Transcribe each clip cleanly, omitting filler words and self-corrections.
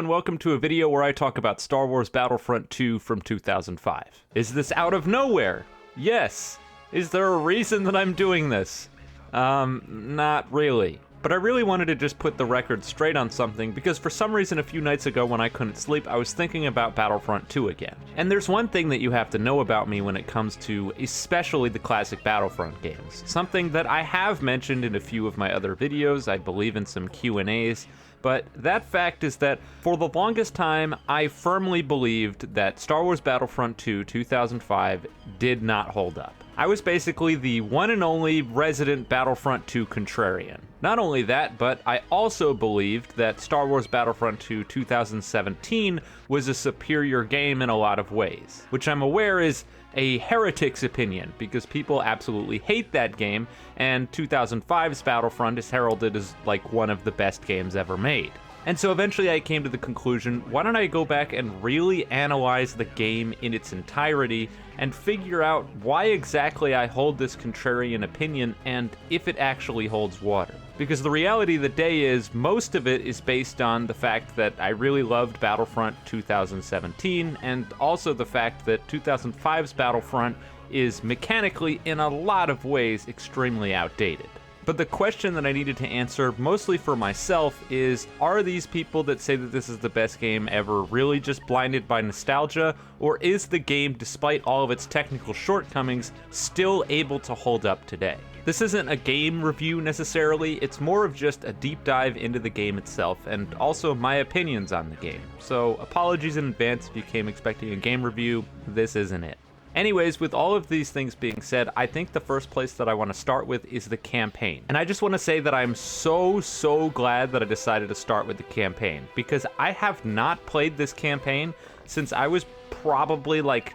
and welcome to a video where I talk about Star Wars Battlefront 2 from 2005. Is this out of nowhere? Yes. Is there a reason that I'm doing this? Not really. But I really wanted to just put the record straight on something because for some reason a few nights ago when I couldn't sleep, I was thinking about Battlefront 2 again. And there's one thing that you have to know about me when it comes to especially the classic Battlefront games. Something that I have mentioned in a few of my other videos, I believe in some Q&As, but that fact is that for the longest time, I firmly believed that Star Wars Battlefront 2 2005 did not hold up. I was basically the one and only resident Battlefront 2 contrarian. Not only that, but I also believed that Star Wars Battlefront 2 2017 was a superior game in a lot of ways, which I'm aware is a heretic's opinion, because people absolutely hate that game, and 2005's Battlefront is heralded as like one of the best games ever made. And so eventually I came to the conclusion, why don't I go back and really analyze the game in its entirety and figure out why exactly I hold this contrarian opinion and if it actually holds water. Because the reality of the day is most of it is based on the fact that I really loved Battlefront 2017 and also the fact that 2005's Battlefront is mechanically in a lot of ways extremely outdated. But the question that I needed to answer, mostly for myself, is are these people that say that this is the best game ever really just blinded by nostalgia, or is the game, despite all of its technical shortcomings, still able to hold up today? This isn't a game review necessarily, it's more of just a deep dive into the game itself, and also my opinions on the game. So apologies in advance if you came expecting a game review, this isn't it. Anyways, with all of these things being said, I think the first place that I want to start with is the campaign. And I just want to say that I'm so glad that I decided to start with the campaign, because I have not played this campaign since I was probably like,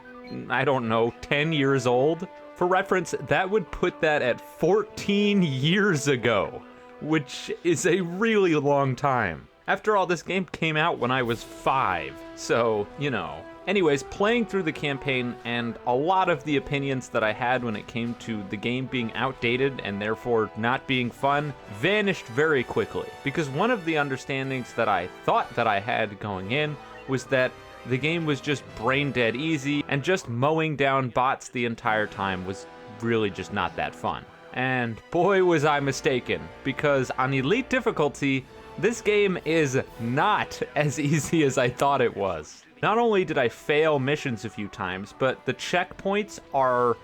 I don't know, 10 years old. For reference, that would put that at 14 years ago, which is a really long time. After all, this game came out when I was 5, so, you know. Anyways, playing through the campaign and a lot of the opinions that I had when it came to the game being outdated and therefore not being fun vanished very quickly. Because one of the understandings that I thought that I had going in was that the game was just brain dead easy and just mowing down bots the entire time was really just not that fun. And boy was I mistaken, because on Elite difficulty, this game is not as easy as I thought it was. Not only did I fail missions a few times, but the checkpoints are,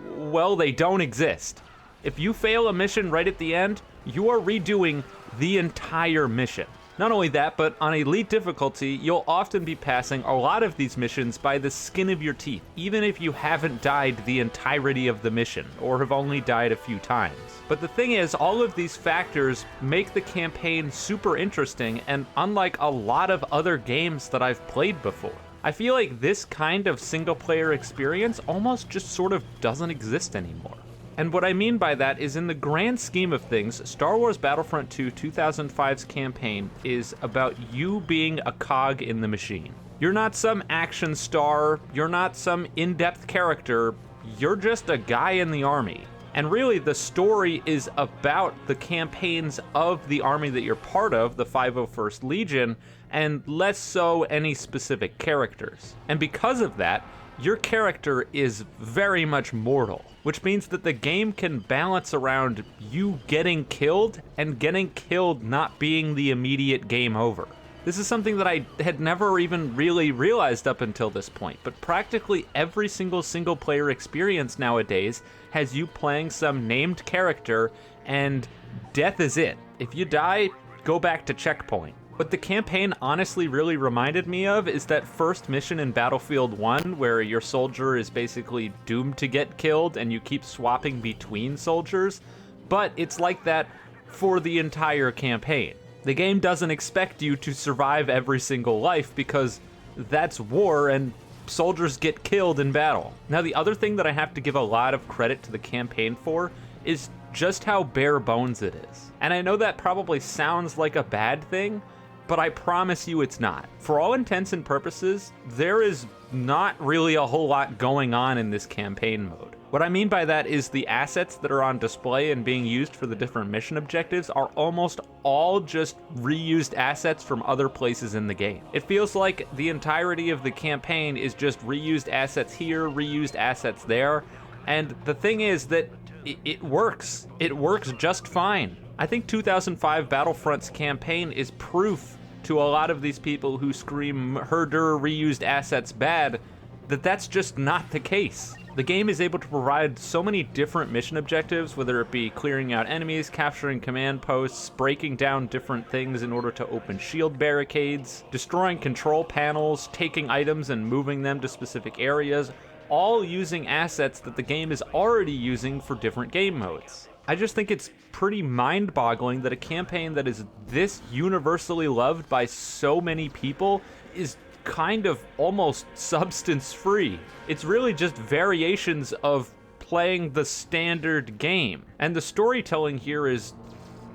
well, they don't exist. If you fail a mission right at the end, you are redoing the entire mission. Not only that, but on Elite difficulty, you'll often be passing a lot of these missions by the skin of your teeth, even if you haven't died the entirety of the mission, or have only died a few times. But the thing is, all of these factors make the campaign super interesting, and unlike a lot of other games that I've played before. I feel like this kind of single-player experience almost just sort of doesn't exist anymore. And what I mean by that is, in the grand scheme of things, Star Wars Battlefront 2 2005's campaign is about you being a cog in the machine. You're not some action star, you're not some in-depth character, you're just a guy in the army. And really, the story is about the campaigns of the army that you're part of, the 501st Legion, and less so any specific characters. And because of that, your character is very much mortal, which means that the game can balance around you getting killed and getting killed not being the immediate game over. This is something that I had never even really realized up until this point, but practically every single player experience nowadays has you playing some named character, and death is it. If you die, go back to checkpoint. What the campaign honestly really reminded me of is that first mission in Battlefield 1 where your soldier is basically doomed to get killed and you keep swapping between soldiers, but it's like that for the entire campaign. The game doesn't expect you to survive every single life because that's war and soldiers get killed in battle. Now, the other thing that I have to give a lot of credit to the campaign for is just how bare bones it is. And I know that probably sounds like a bad thing, but I promise you it's not. For all intents and purposes, there is not really a whole lot going on in this campaign mode. What I mean by that is the assets that are on display and being used for the different mission objectives are almost all just reused assets from other places in the game. It feels like the entirety of the campaign is just reused assets here, reused assets there, and the thing is that it works. It works just fine. I think 2005 Battlefront's campaign is proof to a lot of these people who scream herder reused assets bad that that's just not the case. The game is able to provide so many different mission objectives, whether it be clearing out enemies, capturing command posts, breaking down different things in order to open shield barricades, destroying control panels, taking items and moving them to specific areas, all using assets that the game is already using for different game modes. I just think it's pretty mind-boggling that a campaign that is this universally loved by so many people is kind of almost substance-free. It's really just variations of playing the standard game. And the storytelling here is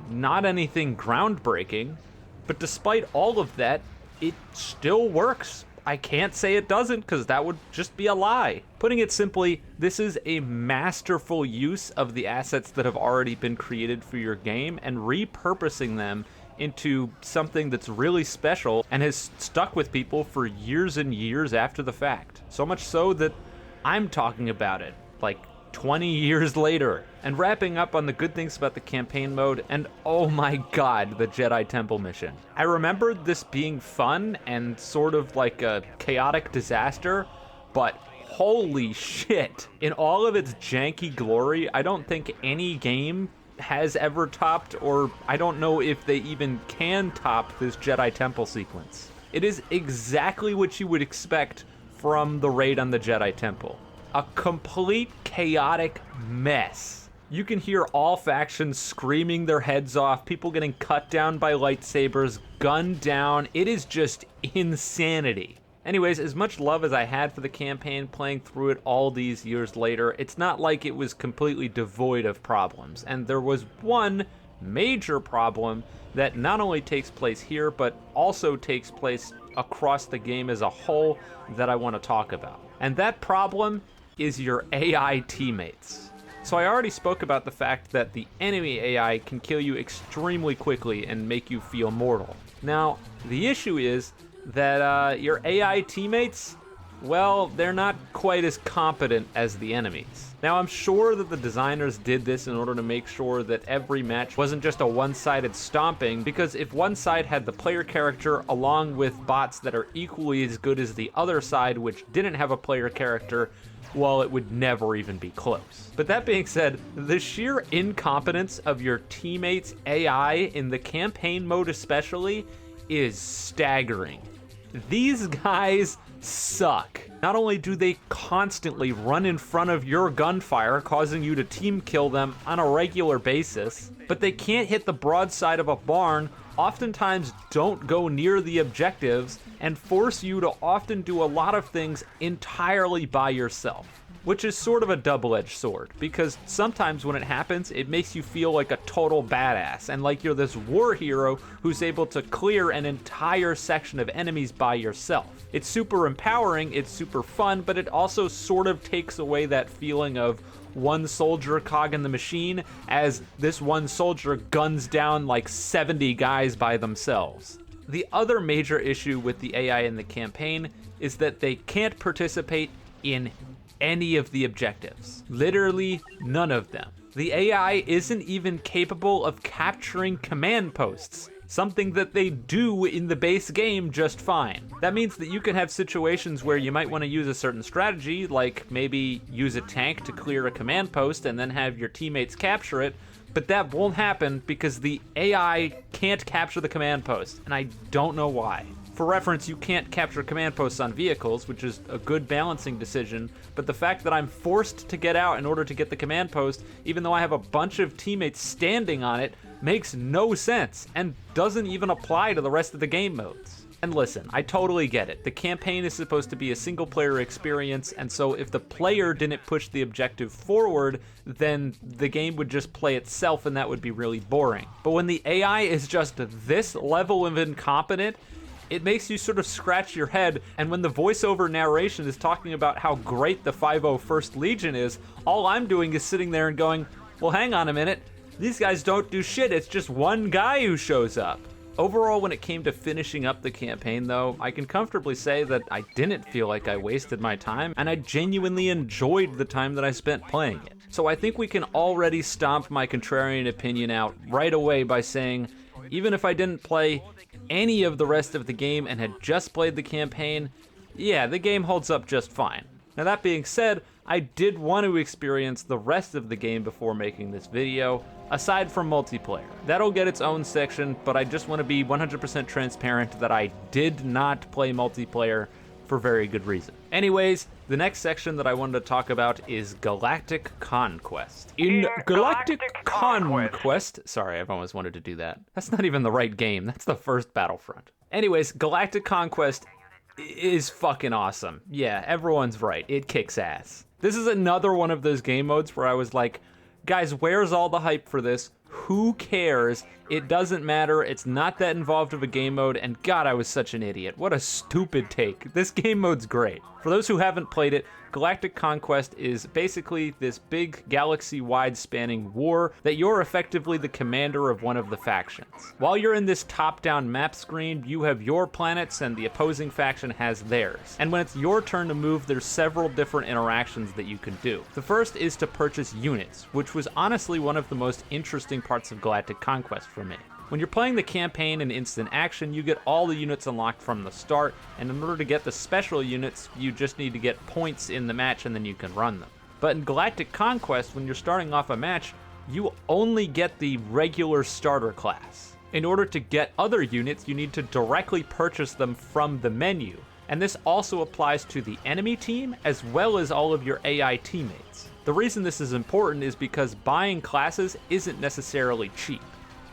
not anything groundbreaking, but despite all of that, it still works. I can't say it doesn't, because that would just be a lie. Putting it simply, this is a masterful use of the assets that have already been created for your game and repurposing them into something that's really special and has stuck with people for years and years after the fact. So much so that I'm talking about it, like 20 years later. And wrapping up on the good things about the campaign mode, and oh my god, the Jedi Temple mission. I remember this being fun and sort of like a chaotic disaster, but holy shit. In all of its janky glory, I don't think any game has ever topped, or I don't know if they even can top this Jedi Temple sequence. It is exactly what you would expect from the raid on the Jedi Temple. A complete chaotic mess. You can hear all factions screaming their heads off, people getting cut down by lightsabers, gunned down. It is just insanity. Anyways, as much love as I had for the campaign playing through it all these years later, it's not like it was completely devoid of problems. And there was one major problem that not only takes place here, but also takes place across the game as a whole that I want to talk about. And that problem is your AI teammates. So I already spoke about the fact that the enemy AI can kill you extremely quickly and make you feel mortal. Now, the issue is that your AI teammates, well, they're not quite as competent as the enemies. Now, I'm sure that the designers did this in order to make sure that every match wasn't just a one-sided stomping, because if one side had the player character along with bots that are equally as good as the other side, which didn't have a player character, well, it would never even be close. But that being said, the sheer incompetence of your teammates' AI in the campaign mode especially is staggering. These guys suck. Not only do they constantly run in front of your gunfire, causing you to team kill them on a regular basis, but they can't hit the broadside of a barn, oftentimes don't go near the objectives, and force you to often do a lot of things entirely by yourself. Which is sort of a double-edged sword, because sometimes when it happens, it makes you feel like a total badass, and like you're this war hero who's able to clear an entire section of enemies by yourself. It's super empowering, it's super fun, but it also sort of takes away that feeling of one soldier cog in the machine, as this one soldier guns down like 70 guys by themselves. The other major issue with the AI in the campaign is that they can't participate in any of the objectives. Literally none of them. The AI isn't even capable of capturing command posts, something that they do in the base game just fine. That means that you can have situations where you might want to use a certain strategy, like maybe use a tank to clear a command post and then have your teammates capture it, but that won't happen because the AI can't capture the command post, and I don't know why. For reference, you can't capture command posts on vehicles, which is a good balancing decision, but the fact that I'm forced to get out in order to get the command post, even though I have a bunch of teammates standing on it, makes no sense, and doesn't even apply to the rest of the game modes. And listen, I totally get it. The campaign is supposed to be a single-player experience, and so if the player didn't push the objective forward, then the game would just play itself, and that would be really boring. But when the AI is just this level of incompetent, It makes you sort of scratch your head, and when the voiceover narration is talking about how great the 501st Legion is, all I'm doing is sitting there and going, well, hang on a minute, these guys don't do shit, it's just one guy who shows up. Overall, when it came to finishing up the campaign though, I can comfortably say that I didn't feel like I wasted my time, and I genuinely enjoyed the time that I spent playing it. So I think we can already stomp my contrarian opinion out right away by saying, even if I didn't play any of the rest of the game and had just played the campaign, yeah, the game holds up just fine. Now that being said, I did want to experience the rest of the game before making this video, aside from multiplayer. That'll get its own section, but I just want to be 100% transparent that I did not play multiplayer for very good reason. Anyways, the next section that I wanted to talk about is Galactic Conquest. In Galactic Conquest, sorry, I've always wanted to do that. That's not even the right game, that's the first Battlefront. Anyways, Galactic Conquest is fucking awesome. Yeah, everyone's right, it kicks ass. This is another one of those game modes where I was like, guys, where's all the hype for this? Who cares? It doesn't matter, it's not that involved of a game mode, and God, I was such an idiot. What a stupid take. This game mode's great. For those who haven't played it, Galactic Conquest is basically this big galaxy-wide spanning war that you're effectively the commander of one of the factions. While you're in this top-down map screen, you have your planets and the opposing faction has theirs. And when it's your turn to move, there's several different interactions that you can do. The first is to purchase units, which was honestly one of the most interesting parts of Galactic Conquest for me. When you're playing the campaign in instant action, you get all the units unlocked from the start, and in order to get the special units, you just need to get points in the match and then you can run them. But in Galactic Conquest, when you're starting off a match, you only get the regular starter class. In order to get other units, you need to directly purchase them from the menu, and this also applies to the enemy team as well as all of your AI teammates. The reason this is important is because buying classes isn't necessarily cheap.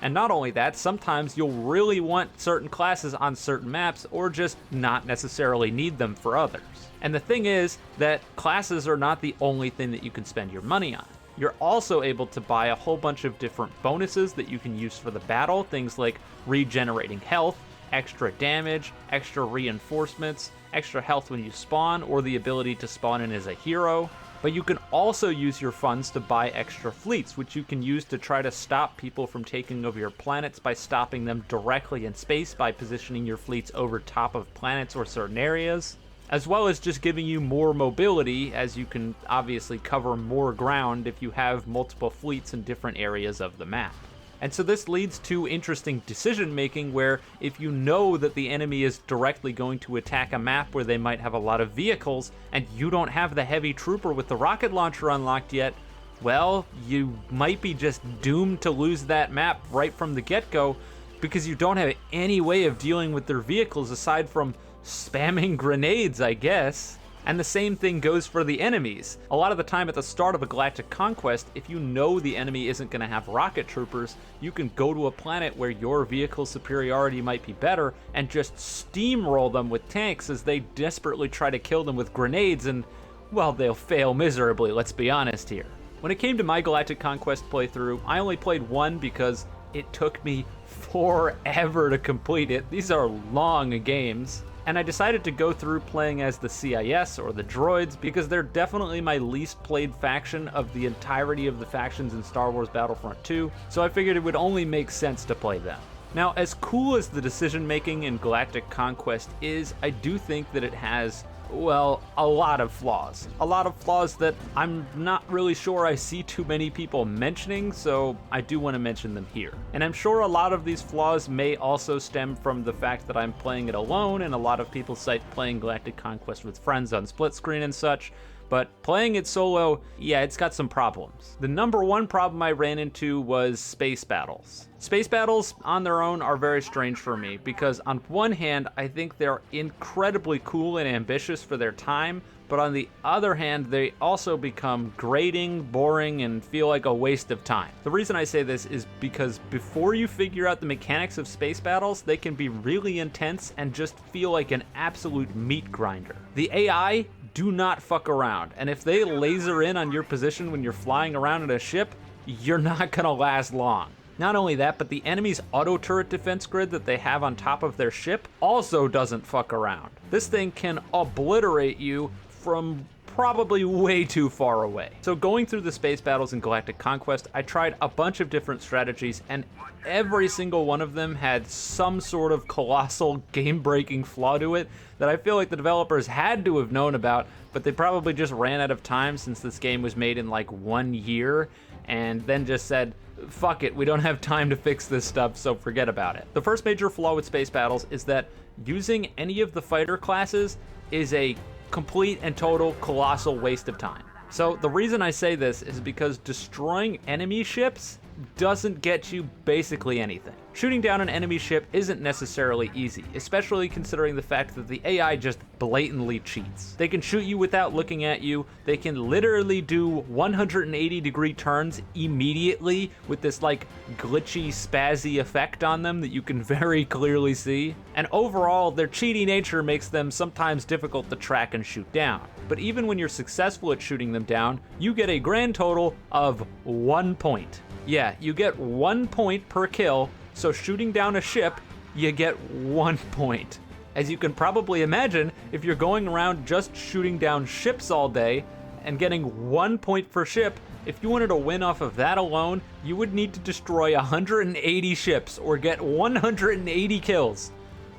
And not only that, sometimes you'll really want certain classes on certain maps or just not necessarily need them for others. And the thing is that classes are not the only thing that you can spend your money on. You're also able to buy a whole bunch of different bonuses that you can use for the battle, things like regenerating health, extra damage, extra reinforcements, extra health when you spawn, or the ability to spawn in as a hero. But you can also use your funds to buy extra fleets, which you can use to try to stop people from taking over your planets by stopping them directly in space by positioning your fleets over top of planets or certain areas, as well as just giving you more mobility, as you can obviously cover more ground if you have multiple fleets in different areas of the map. And so this leads to interesting decision making where if you know that the enemy is directly going to attack a map where they might have a lot of vehicles and you don't have the heavy trooper with the rocket launcher unlocked yet, well, you might be just doomed to lose that map right from the get-go because you don't have any way of dealing with their vehicles aside from spamming grenades, I guess. And the same thing goes for the enemies. A lot of the time at the start of a Galactic Conquest, if you know the enemy isn't going to have rocket troopers, you can go to a planet where your vehicle superiority might be better and just steamroll them with tanks as they desperately try to kill them with grenades, and, well, they'll fail miserably, let's be honest here. When it came to my Galactic Conquest playthrough, I only played one because it took me forever to complete it. These are long games. And I decided to go through playing as the CIS, or the droids, because they're definitely my least played faction of the entirety of the factions in Star Wars Battlefront 2, so I figured it would only make sense to play them. Now, as cool as the decision making in Galactic Conquest is, I do think that it has, well, a lot of flaws. A lot of flaws that I'm not really sure I see too many people mentioning, so I do want to mention them here. And I'm sure a lot of these flaws may also stem from the fact that I'm playing it alone, and a lot of people cite playing Galactic Conquest with friends on split screen and such, but playing it solo, yeah, it's got some problems. The number one problem I ran into was space battles. Space battles on their own are very strange for me because on one hand, I think they're incredibly cool and ambitious for their time, but on the other hand, they also become grating, boring, and feel like a waste of time. The reason I say this is because before you figure out the mechanics of space battles, they can be really intense and just feel like an absolute meat grinder. The AI do not fuck around, and if they laser in on your position when you're flying around in a ship, you're not gonna last long. Not only that, but the enemy's auto turret defense grid that they have on top of their ship also doesn't fuck around. This thing can obliterate you from probably way too far away. So going through the space battles in Galactic Conquest, I tried a bunch of different strategies, and every single one of them had some sort of colossal game-breaking flaw to it that I feel like the developers had to have known about, but they probably just ran out of time since this game was made in like 1 year, and then just said, fuck it, we don't have time to fix this stuff, so forget about it. The first major flaw with space battles is that using any of the fighter classes is a complete and total colossal waste of time. So the reason I say this is because destroying enemy ships doesn't get you basically anything. Shooting down an enemy ship isn't necessarily easy, especially considering the fact that the AI just blatantly cheats. They can shoot you without looking at you, they can literally do 180-degree turns immediately with this like glitchy, spazzy effect on them that you can very clearly see. And overall, their cheaty nature makes them sometimes difficult to track and shoot down. But even when you're successful at shooting them down, you get a grand total of 1 point. Yeah, you get 1 point per kill, so shooting down a ship, you get 1 point. As you can probably imagine, if you're going around just shooting down ships all day and getting 1 point per ship, if you wanted to win off of that alone, you would need to destroy 180 ships or get 180 kills,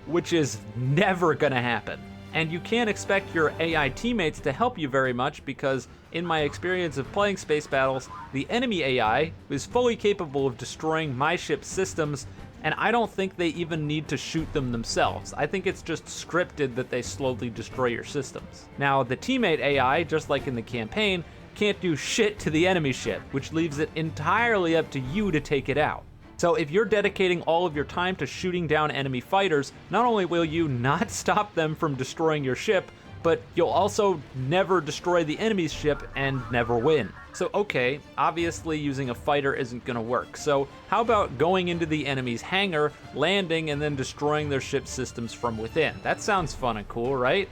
which is never gonna happen. And you can't expect your AI teammates to help you very much because, in my experience of playing space battles, the enemy AI is fully capable of destroying my ship's systems, and I don't think they even need to shoot them themselves. I think it's just scripted that they slowly destroy your systems. Now, the teammate AI, just like in the campaign, can't do shit to the enemy ship, which leaves it entirely up to you to take it out. So if you're dedicating all of your time to shooting down enemy fighters, not only will you not stop them from destroying your ship, but you'll also never destroy the enemy's ship and never win. So okay, obviously using a fighter isn't gonna work. So how about going into the enemy's hangar, landing, and then destroying their ship systems from within? That sounds fun and cool, right?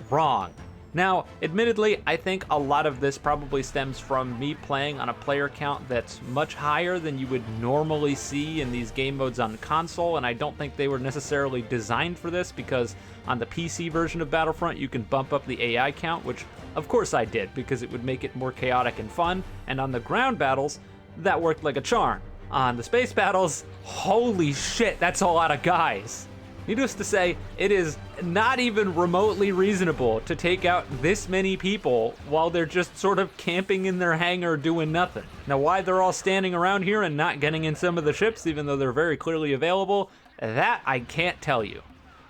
Wrong. Now, admittedly, I think a lot of this probably stems from me playing on a player count that's much higher than you would normally see in these game modes on console, and I don't think they were necessarily designed for this because on the PC version of Battlefront, you can bump up the AI count, which of course I did because it would make it more chaotic and fun, and on the ground battles, that worked like a charm. On the space battles, holy shit, that's a lot of guys. Needless to say, it is not even remotely reasonable to take out this many people while they're just sort of camping in their hangar doing nothing. Now, why they're all standing around here and not getting in some of the ships, even though they're very clearly available, that I can't tell you.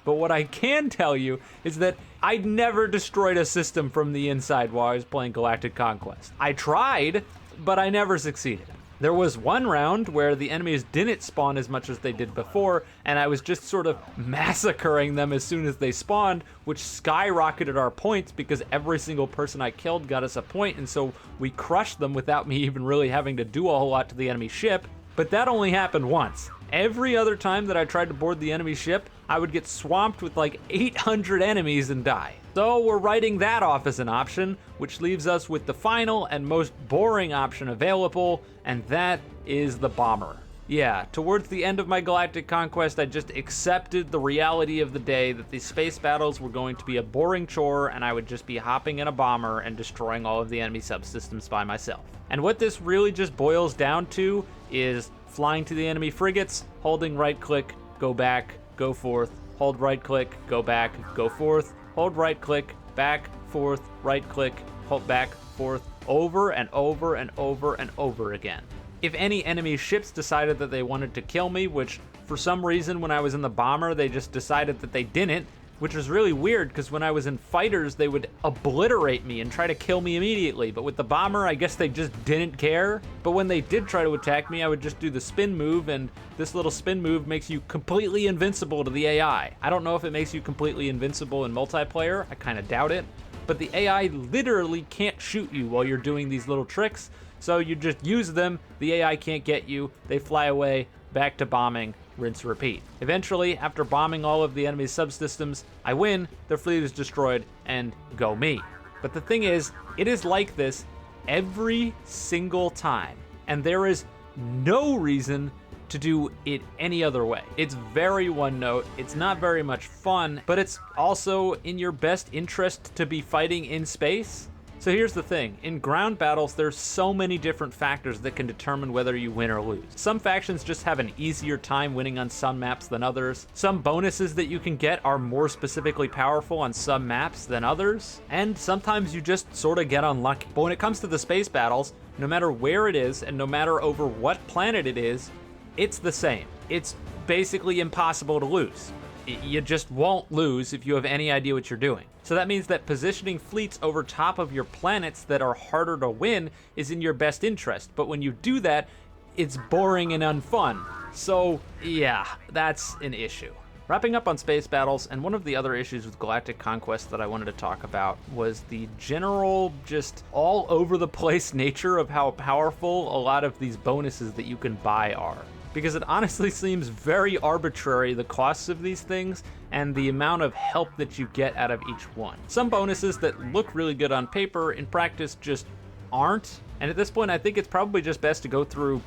But what I can tell you is that I never destroyed a system from the inside while I was playing Galactic Conquest. I tried, but I never succeeded. There was one round where the enemies didn't spawn as much as they did before, and I was just sort of massacring them as soon as they spawned, which skyrocketed our points because every single person I killed got us a point, and so we crushed them without me even really having to do a whole lot to the enemy ship. But that only happened once. Every other time that I tried to board the enemy ship, I would get swamped with like 800 enemies and die. So we're writing that off as an option, which leaves us with the final and most boring option available, and that is the bomber. Yeah, towards the end of my Galactic Conquest, I just accepted the reality of the day that these space battles were going to be a boring chore, and I would just be hopping in a bomber and destroying all of the enemy subsystems by myself. And what this really just boils down to is flying to the enemy frigates, holding right-click, go back, go forth, hold right-click, go back, go forth, hold right-click, back, forth, right-click, hold back, forth, over and over and over and over again. If any enemy ships decided that they wanted to kill me, which for some reason when I was in the bomber, they just decided that they didn't, which was really weird because when I was in fighters, they would obliterate me and try to kill me immediately. But with the bomber, I guess they just didn't care. But when they did try to attack me, I would just do the spin move, and this little spin move makes you completely invincible to the AI. I don't know if it makes you completely invincible in multiplayer. I kind of doubt it. But the AI literally can't shoot you while you're doing these little tricks. So you just use them, the AI can't get you, they fly away, back to bombing, rinse, repeat. Eventually, after bombing all of the enemy's subsystems, I win, their fleet is destroyed, and go me. But the thing is, it is like this every single time, and there is no reason to do it any other way. It's very one note, it's not very much fun, but it's also in your best interest to be fighting in space. So here's the thing, in ground battles, there's so many different factors that can determine whether you win or lose. Some factions just have an easier time winning on some maps than others. Some bonuses that you can get are more specifically powerful on some maps than others. And sometimes you just sort of get unlucky. But when it comes to the space battles, no matter where it is and no matter over what planet it is, it's the same. It's basically impossible to lose. You just won't lose if you have any idea what you're doing. So that means that positioning fleets over top of your planets that are harder to win is in your best interest. But when you do that, it's boring and unfun. So yeah, that's an issue. Wrapping up on space battles, and one of the other issues with Galactic Conquest that I wanted to talk about was the general, just all over the place nature of how powerful a lot of these bonuses that you can buy are. Because it honestly seems very arbitrary, the costs of these things and the amount of help that you get out of each one. Some bonuses that look really good on paper, in practice just aren't. And at this point, I think it's probably just best to go through,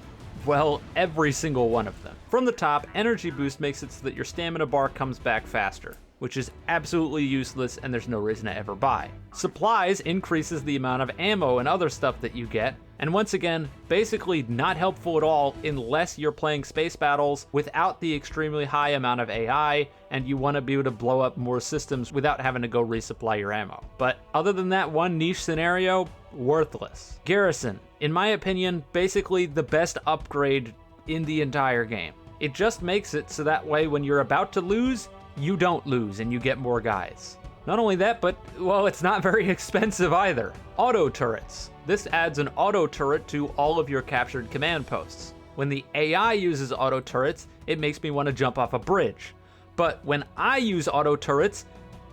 well, every single one of them. From the top, Energy Boost makes it so that your stamina bar comes back faster, which is absolutely useless and there's no reason to ever buy. Supplies increases the amount of ammo and other stuff that you get, and once again, basically not helpful at all unless you're playing space battles without the extremely high amount of AI and you want to be able to blow up more systems without having to go resupply your ammo. But other than that one niche scenario, worthless. Garrison, in my opinion, basically the best upgrade in the entire game. It just makes it so that way when you're about to lose, you don't lose and you get more guys. Not only that, but, well, it's not very expensive either. Auto turrets. This adds an auto turret to all of your captured command posts. When the AI uses auto turrets, it makes me want to jump off a bridge. But when I use auto turrets,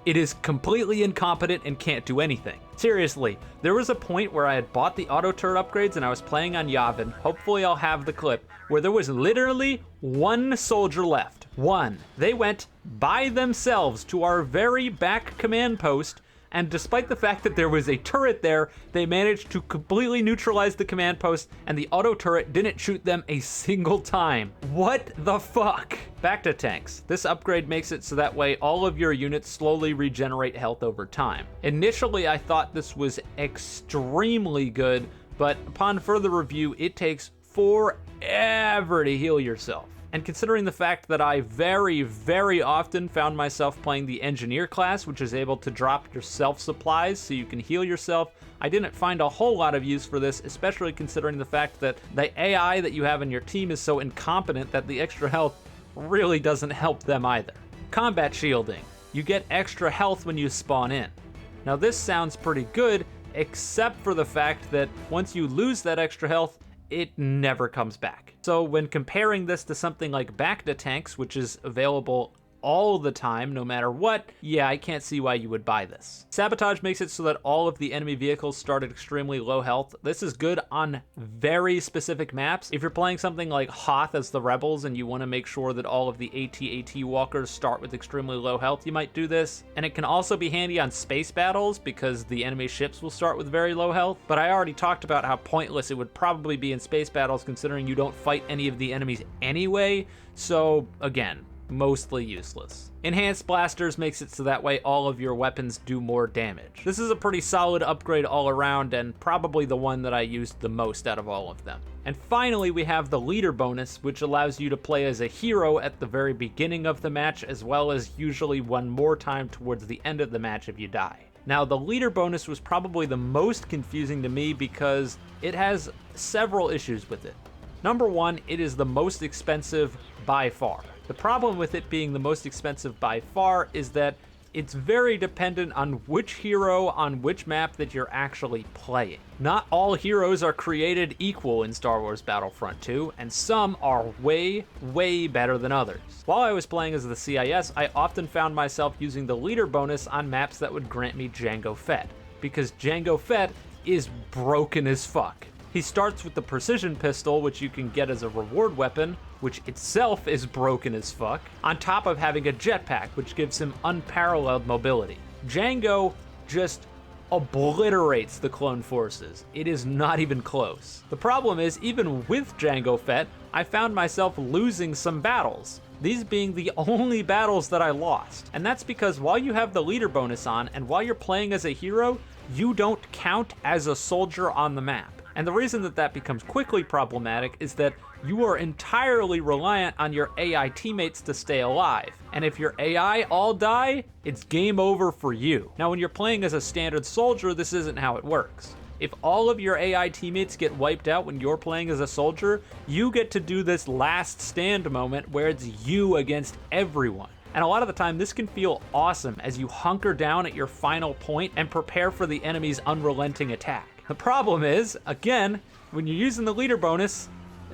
it is completely incompetent and can't do anything. Seriously, there was a point where I had bought the auto turret upgrades and I was playing on Yavin, hopefully I'll have the clip, where there was literally one soldier left. One. They went by themselves to our very back command post, and despite the fact that there was a turret there, they managed to completely neutralize the command post, and the auto turret didn't shoot them a single time. What the fuck? Back to tanks. This upgrade makes it so that way all of your units slowly regenerate health over time. Initially, I thought this was extremely good, but upon further review, it takes forever to heal yourself. And considering the fact that I very, very often found myself playing the engineer class, which is able to drop your self-supplies so you can heal yourself, I didn't find a whole lot of use for this, especially considering the fact that the AI that you have in your team is so incompetent that the extra health really doesn't help them either. Combat shielding. You get extra health when you spawn in. Now this sounds pretty good, except for the fact that once you lose that extra health, it never comes back. So when comparing this to something like back to tanks, which is available all the time, no matter what, yeah, I can't see why you would buy this. Sabotage makes it so that all of the enemy vehicles start at extremely low health. This is good on very specific maps. If you're playing something like Hoth as the Rebels and you want to make sure that all of the AT-AT walkers start with extremely low health, you might do this. And it can also be handy on space battles because the enemy ships will start with very low health. But I already talked about how pointless it would probably be in space battles considering you don't fight any of the enemies anyway. So again, mostly useless. Enhanced blasters makes it so that way all of your weapons do more damage. This is a pretty solid upgrade all around and probably the one that I used the most out of all of them. And finally we have the leader bonus, which allows you to play as a hero at the very beginning of the match as well as usually one more time towards the end of the match if you die. Now the leader bonus was probably the most confusing to me because it has several issues with it. Number one, it is the most expensive by far. The problem with it being the most expensive by far is that it's very dependent on which hero on which map that you're actually playing. Not all heroes are created equal in Star Wars Battlefront 2, and some are way, way better than others. While I was playing as the CIS, I often found myself using the leader bonus on maps that would grant me Jango Fett, because Jango Fett is broken as fuck. He starts with the precision pistol, which you can get as a reward weapon, which itself is broken as fuck, on top of having a jetpack, which gives him unparalleled mobility. Jango just obliterates the clone forces. It is not even close. The problem is, even with Jango Fett, I found myself losing some battles. These being the only battles that I lost. And that's because while you have the leader bonus on, and while you're playing as a hero, you don't count as a soldier on the map. And the reason that that becomes quickly problematic is that you are entirely reliant on your AI teammates to stay alive. And if your AI all die, it's game over for you. Now, when you're playing as a standard soldier, this isn't how it works. If all of your AI teammates get wiped out when you're playing as a soldier, you get to do this last stand moment where it's you against everyone. And a lot of the time, this can feel awesome as you hunker down at your final point and prepare for the enemy's unrelenting attack. The problem is, again, when you're using the leader bonus,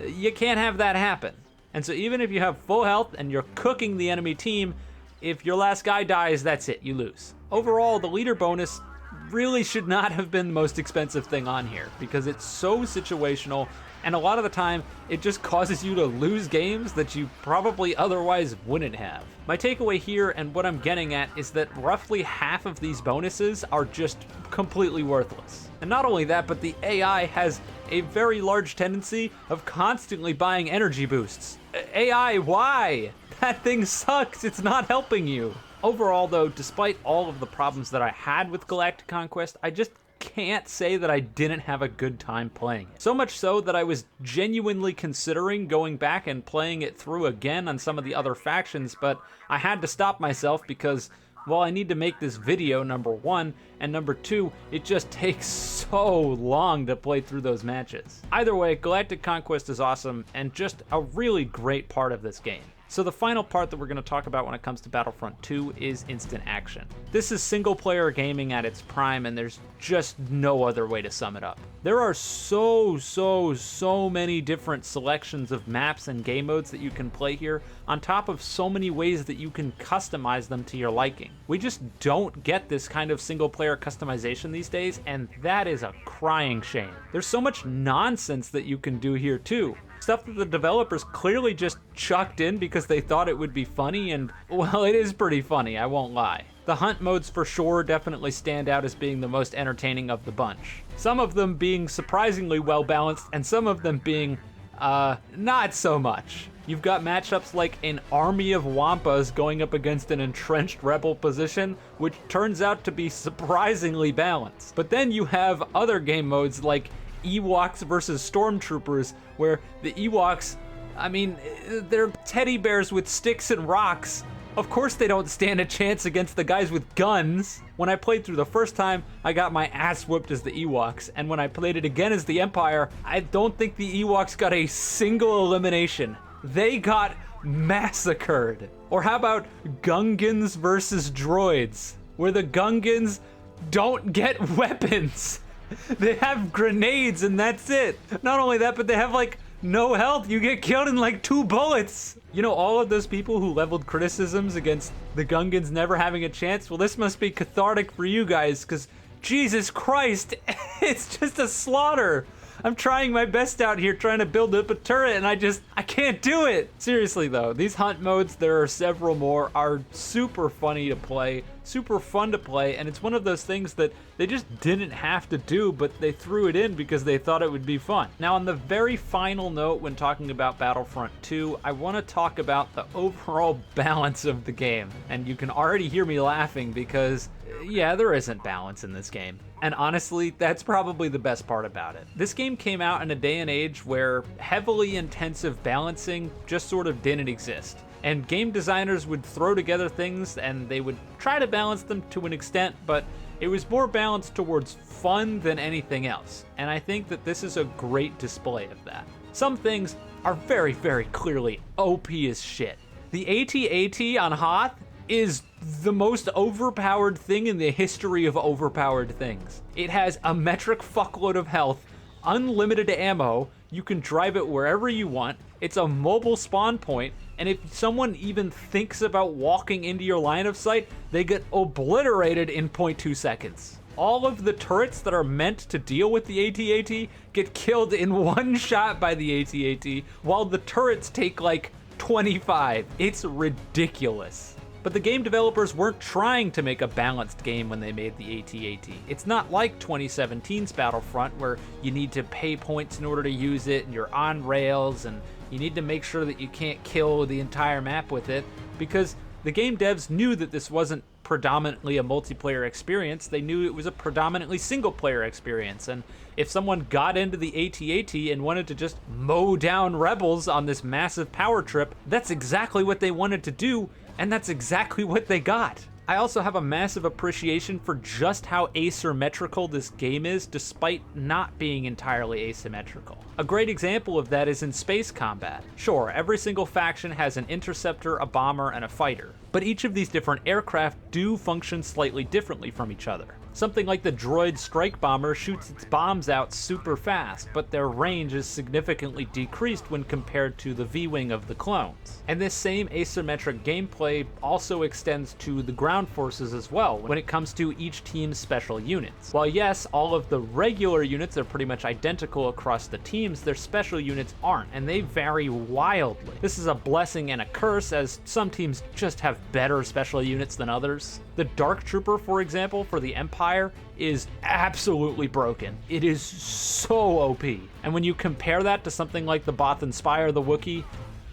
you can't have that happen. And so even if you have full health and you're cooking the enemy team, if your last guy dies, that's it, you lose. Overall, the leader bonus really should not have been the most expensive thing on here because it's so situational, and a lot of the time it just causes you to lose games that you probably otherwise wouldn't have. My takeaway here, and what I'm getting at, is that roughly half of these bonuses are just completely worthless. And not only that, but the AI has a very large tendency of constantly buying energy boosts. AI, why? That thing sucks, it's not helping you. Overall though, despite all of the problems that I had with Galactic Conquest, I just can't say that I didn't have a good time playing it. So much so that I was genuinely considering going back and playing it through again on some of the other factions, but I had to stop myself because, well, I need to make this video, number one, and number two, it just takes so long to play through those matches. Either way, Galactic Conquest is awesome and just a really great part of this game. So the final part that we're going to talk about when it comes to Battlefront 2 is instant action. This is single player gaming at its prime, and there's just no other way to sum it up. There are so many different selections of maps and game modes that you can play here, on top of so many ways that you can customize them to your liking. We just don't get this kind of single player customization these days, and that is a crying shame. There's so much nonsense that you can do here too. Stuff that the developers clearly just chucked in because they thought it would be funny, and, well, it is pretty funny, I won't lie. The hunt modes for sure definitely stand out as being the most entertaining of the bunch. Some of them being surprisingly well balanced, and some of them being, not so much. You've got matchups like an army of Wampas going up against an entrenched rebel position, which turns out to be surprisingly balanced. But then you have other game modes like Ewoks versus Stormtroopers, where the Ewoks, I mean, they're teddy bears with sticks and rocks. Of course they don't stand a chance against the guys with guns. When I played through the first time, I got my ass whooped as the Ewoks, and when I played it again as the Empire, I don't think the Ewoks got a single elimination. They got massacred. Or how about Gungans versus droids, where the Gungans don't get weapons. They have grenades and that's it. Not only that, but they have like no health. You get killed in like 2 bullets. You know, all of those people who leveled criticisms against the Gungans never having a chance, well, this must be cathartic for you guys, because Jesus Christ, it's just a slaughter. I'm trying my best out here trying to build up a turret, and I can't do it. Seriously though, these hunt modes, there are several more, are super funny to play, super fun to play, and it's one of those things that they just didn't have to do, but they threw it in because they thought it would be fun. Now, on the very final note when talking about Battlefront 2, I want to talk about the overall balance of the game. And you can already hear me laughing because, yeah, there isn't balance in this game. And honestly, that's probably the best part about it. This game came out in a day and age where heavily intensive balancing just sort of didn't exist. And game designers would throw together things and they would try to balance them to an extent, but it was more balanced towards fun than anything else. And I think that this is a great display of that. Some things are very, very clearly OP as shit. The AT-AT on Hoth is the most overpowered thing in the history of overpowered things. It has a metric fuckload of health, unlimited ammo, you can drive it wherever you want, it's a mobile spawn point, and if someone even thinks about walking into your line of sight, they get obliterated in 0.2 seconds. All of the turrets that are meant to deal with the AT-AT get killed in one shot by the AT-AT, while the turrets take like 25. It's ridiculous. But the game developers weren't trying to make a balanced game when they made the AT-AT. It's not like 2017's Battlefront, where you need to pay points in order to use it, and you're on rails, and you need to make sure that you can't kill the entire map with it, because the game devs knew that this wasn't predominantly a multiplayer experience. They knew it was a predominantly single-player experience, and if someone got into the AT-AT and wanted to just mow down rebels on this massive power trip, that's exactly what they wanted to do, and that's exactly what they got. I also have a massive appreciation for just how asymmetrical this game is, despite not being entirely asymmetrical. A great example of that is in space combat. Sure, every single faction has an interceptor, a bomber, and a fighter, but each of these different aircraft do function slightly differently from each other. Something like the droid strike bomber shoots its bombs out super fast, but their range is significantly decreased when compared to the V-wing of the clones. And this same asymmetric gameplay also extends to the ground forces as well when it comes to each team's special units. While yes, all of the regular units are pretty much identical across the teams, their special units aren't, and they vary wildly. This is a blessing and a curse, as some teams just have better special units than others. The Dark Trooper, for example, for the Empire, is absolutely broken. It is so OP. And when you compare that to something like the Bothan Spy or the Wookiee,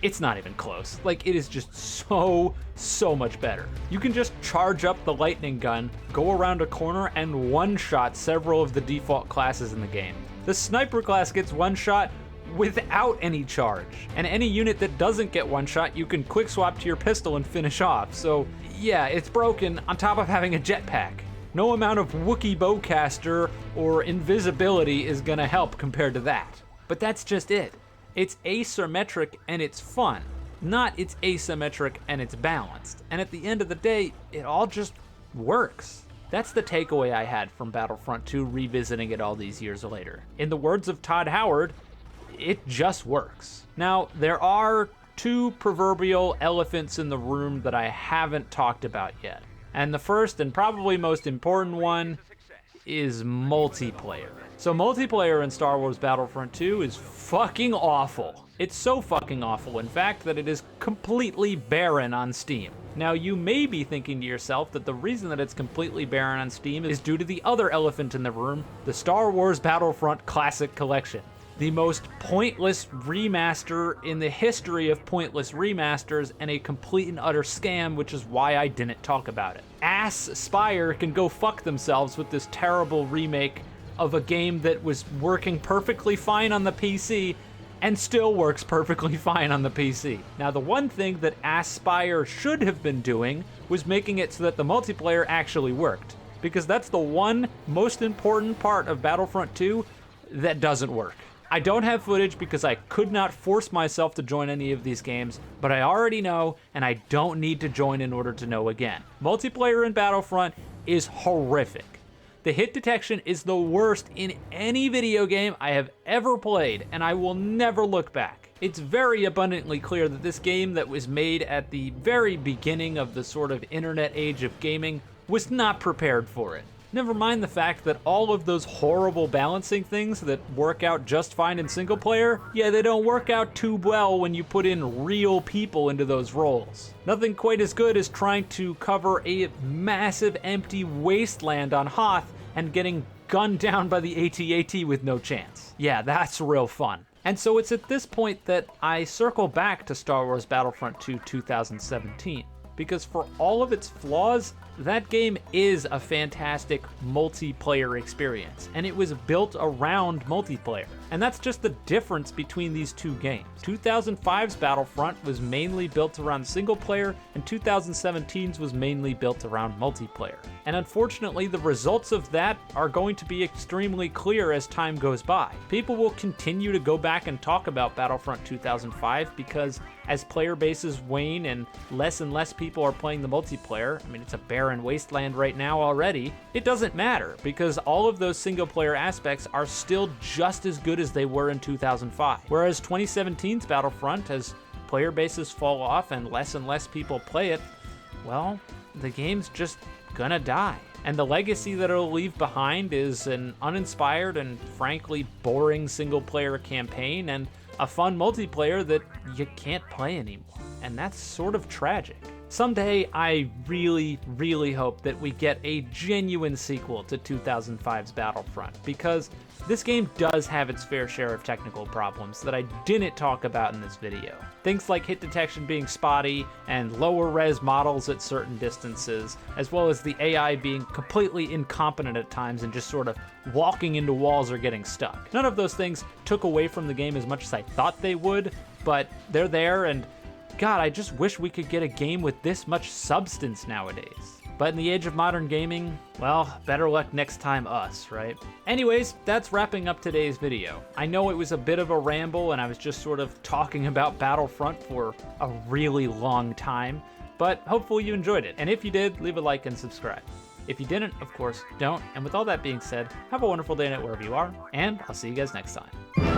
it's not even close. Like, it is just so much better. You can just charge up the lightning gun, go around a corner, and one-shot several of the default classes in the game. The sniper class gets one-shot without any charge. And any unit that doesn't get one-shot, you can quick swap to your pistol and finish off. So yeah, it's broken on top of having a jetpack. No amount of Wookiee bowcaster or invisibility is gonna help compared to that. But that's just it. It's asymmetric and it's fun, not it's asymmetric and it's balanced. And at the end of the day, it all just works. That's the takeaway I had from Battlefront 2 revisiting it all these years later. In the words of Todd Howard, it just works. Now, there are two proverbial elephants in the room that I haven't talked about yet. And the first and probably most important one is multiplayer. So multiplayer in Star Wars Battlefront 2 is fucking awful. It's so fucking awful, in fact, that it is completely barren on Steam. Now, you may be thinking to yourself that the reason that it's completely barren on Steam is due to the other elephant in the room, the Star Wars Battlefront Classic Collection. The most pointless remaster in the history of pointless remasters, and a complete and utter scam, which is why I didn't talk about it. Ass Spire can go fuck themselves with this terrible remake of a game that was working perfectly fine on the PC and still works perfectly fine on the PC. Now, the one thing that Aspire should have been doing was making it so that the multiplayer actually worked, because that's the one most important part of Battlefront 2 that doesn't work. I don't have footage because I could not force myself to join any of these games, but I already know, and I don't need to join in order to know again. Multiplayer in Battlefront is horrific. The hit detection is the worst in any video game I have ever played, and I will never look back. It's very abundantly clear that this game that was made at the very beginning of the sort of internet age of gaming was not prepared for it. Never mind the fact that all of those horrible balancing things that work out just fine in single player, yeah, they don't work out too well when you put in real people into those roles. Nothing quite as good as trying to cover a massive empty wasteland on Hoth and getting gunned down by the AT-AT with no chance. Yeah, that's real fun. And so it's at this point that I circle back to Star Wars Battlefront 2 2017. Because for all of its flaws, that game is a fantastic multiplayer experience, and it was built around multiplayer. And that's just the difference between these two games. 2005's Battlefront was mainly built around single player, and 2017's was mainly built around multiplayer. And unfortunately, the results of that are going to be extremely clear as time goes by. People will continue to go back and talk about Battlefront 2005 because as player bases wane and less people are playing the multiplayer, I mean, it's a barren wasteland right now already, it doesn't matter because all of those single player aspects are still just as good as they were in 2005. Whereas 2017's Battlefront, as player bases fall off and less people play it, well, the game's just gonna die. And the legacy that it'll leave behind is an uninspired and frankly boring single player campaign and a fun multiplayer that you can't play anymore. And that's sort of tragic. Someday, I really, really hope that we get a genuine sequel to 2005's Battlefront, because this game does have its fair share of technical problems that I didn't talk about in this video. Things like hit detection being spotty, and lower res models at certain distances, as well as the AI being completely incompetent at times and just sort of walking into walls or getting stuck. None of those things took away from the game as much as I thought they would, but they're there, and God, I just wish we could get a game with this much substance nowadays. But in the age of modern gaming, well, better luck next time us, right? Anyways, that's wrapping up today's video. I know it was a bit of a ramble and I was just sort of talking about Battlefront for a really long time, but hopefully you enjoyed it. And if you did, leave a like and subscribe. If you didn't, of course, don't. And with all that being said, have a wonderful day night wherever you are, and I'll see you guys next time.